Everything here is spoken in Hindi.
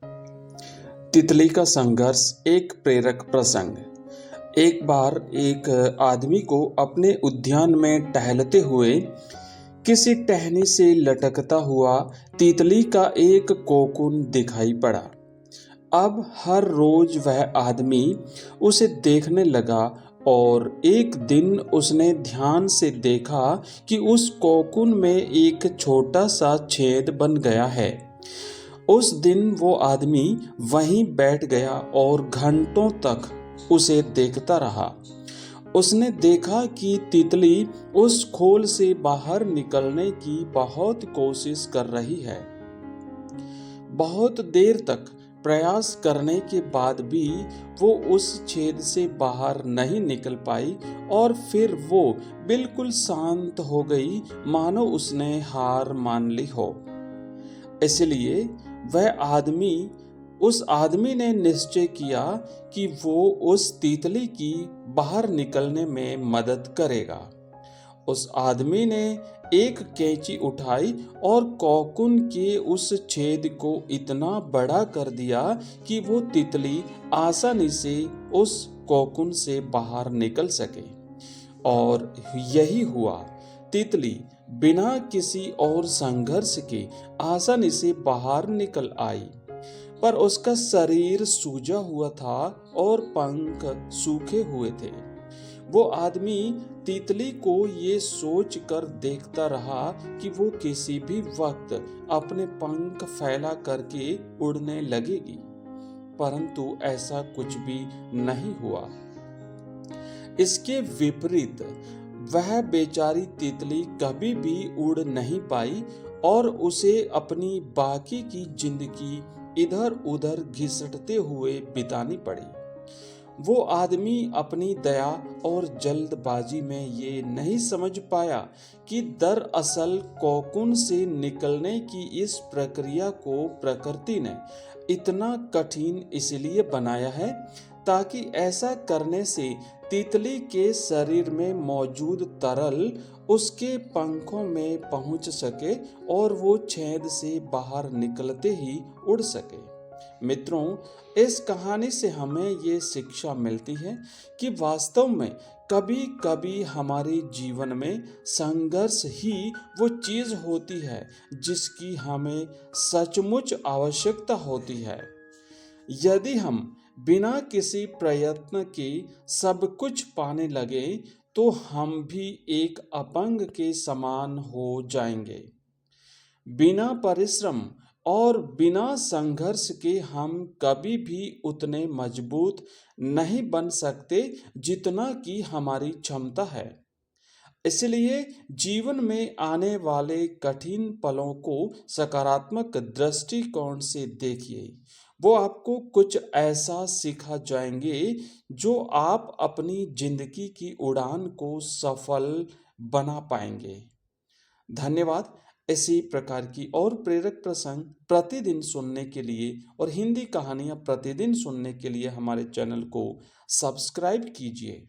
तितली का संघर्ष एक प्रेरक प्रसंग। एक बार एक आदमी को अपने उद्यान में टहलते हुए किसी टहनी से लटकता हुआ तितली का एक कोकून दिखाई पड़ा। अब हर रोज वह आदमी उसे देखने लगा और एक दिन उसने ध्यान से देखा कि उस कोकून में एक छोटा सा छेद बन गया है। उस दिन वो आदमी वहीं बैठ गया और घंटों तक उसे देखता रहा। उसने देखा कि तितली उस खोल से बाहर निकलने की बहुत कोशिश कर रही है। बहुत देर तक प्रयास करने के बाद भी वो उस छेद से बाहर नहीं निकल पाई और फिर वो बिल्कुल शांत हो गई, मानो उसने हार मान ली हो। इसलिए उस आदमी ने निश्चय किया कि वो उस तितली की बाहर निकलने में मदद करेगा। उस आदमी ने एक कैंची उठाई और कोकून के उस छेद को इतना बड़ा कर दिया कि वो तितली आसानी से उस कोकून से बाहर निकल सके। और यही हुआ। तितली बिना किसी और संघर्ष के आसानी से बाहर निकल आई, पर उसका शरीर सूजा हुआ था और पंख सूखे हुए थे। वो आदमी तितली को ये सोच कर देखता रहा कि वो किसी भी वक्त अपने पंख फैला करके उड़ने लगेगी, परंतु ऐसा कुछ भी नहीं हुआ। इसके विपरीत वह बेचारी तितली कभी भी उड़ नहीं पाई और उसे अपनी बाकी की जिंदगी इधर उधर घिसटते हुए बितानी पड़ी। वो आदमी अपनी दया और जल्दबाजी में ये नहीं समझ पाया कि दरअसल कोकून से निकलने की इस प्रक्रिया को प्रकृति ने इतना कठिन इसलिए बनाया है ताकि ऐसा करने से तितली के शरीर में मौजूद तरल उसके पंखों में पहुंच सके और वो छेद से बाहर निकलते ही उड़ सके। मित्रों, इस कहानी से हमें ये शिक्षा मिलती है कि वास्तव में कभी कभी हमारे जीवन में संघर्ष ही वो चीज होती है जिसकी हमें सचमुच आवश्यकता होती है। यदि हम बिना किसी प्रयत्न के सब कुछ पाने लगे तो हम भी एक अपंग के समान हो जाएंगे। बिना परिश्रम और बिना संघर्ष के हम कभी भी उतने मजबूत नहीं बन सकते जितना कि हमारी क्षमता है। इसलिए जीवन में आने वाले कठिन पलों को सकारात्मक दृष्टिकोण से देखिए। वो आपको कुछ ऐसा सिखा जाएंगे जो आप अपनी जिंदगी की उड़ान को सफल बना पाएंगे। धन्यवाद। इसी प्रकार की और प्रेरक प्रसंग प्रतिदिन सुनने के लिए और हिंदी कहानियाँ प्रतिदिन सुनने के लिए हमारे चैनल को सब्सक्राइब कीजिए।